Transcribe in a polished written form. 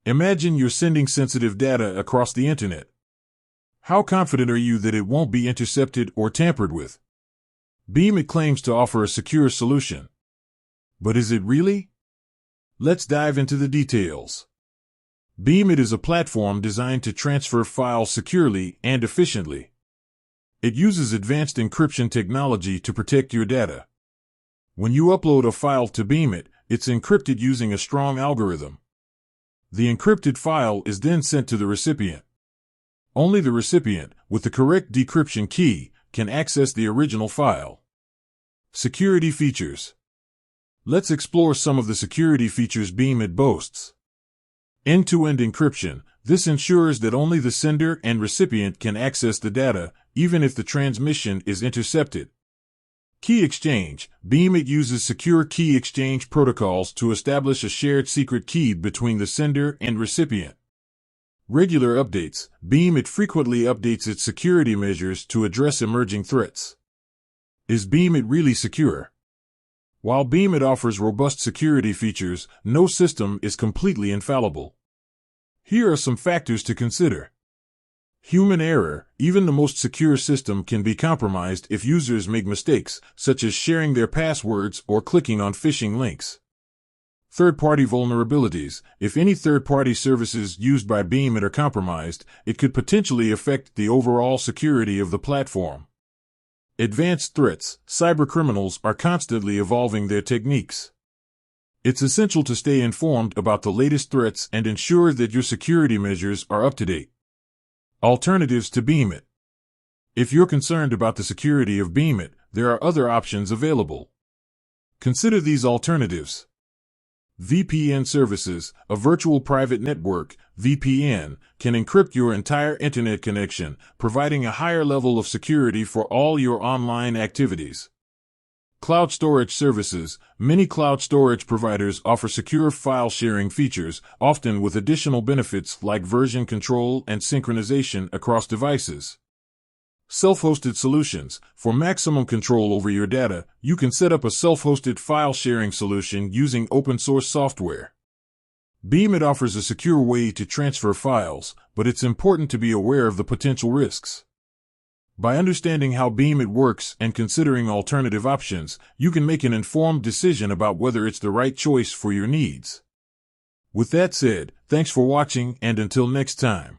Imagine you're sending sensitive data across the internet. How confident are you that it won't be intercepted or tampered with? Beamit claims to offer a secure solution. But is it really? Let's dive into the details. Beamit is a platform designed to transfer files securely and efficiently. It uses advanced encryption technology to protect your data. When you upload a file to Beamit, it's encrypted using a strong algorithm. The encrypted file is then sent to the recipient. Only the recipient, with the correct decryption key, can access the original file. Security features. Let's explore some of the security features Beamit boasts. End-to-end encryption. This ensures that only the sender and recipient can access the data, even if the transmission is intercepted. Key exchange. Beamit uses secure key exchange protocols to establish a shared secret key between the sender and recipient. Regular updates. Beamit frequently updates its security measures to address emerging threats. Is Beamit really secure? While Beamit offers robust security features, no system is completely infallible. Here are some factors to consider. Human error. Even the most secure system can be compromised if users make mistakes, such as sharing their passwords or clicking on phishing links. Third-party vulnerabilities. If any third-party services used by Beamit are compromised, it could potentially affect the overall security of the platform. Advanced threats. Cybercriminals are constantly evolving their techniques. It's essential to stay informed about the latest threats and ensure that your security measures are up to date. Alternatives to Beamit. If you're concerned about the security of Beamit, there are other options available. Consider these alternatives. VPN services. A virtual private network, VPN, can encrypt your entire internet connection, providing a higher level of security for all your online activities. Cloud storage services. Many cloud storage providers offer secure file sharing features, often with additional benefits like version control and synchronization across devices. Self-hosted solutions. For maximum control over your data, you can set up a self-hosted file sharing solution using open-source software. Beamit offers a secure way to transfer files, but it's important to be aware of the potential risks. By understanding how Beamit works and considering alternative options, you can make an informed decision about whether it's the right choice for your needs. With that said, thanks for watching, and until next time.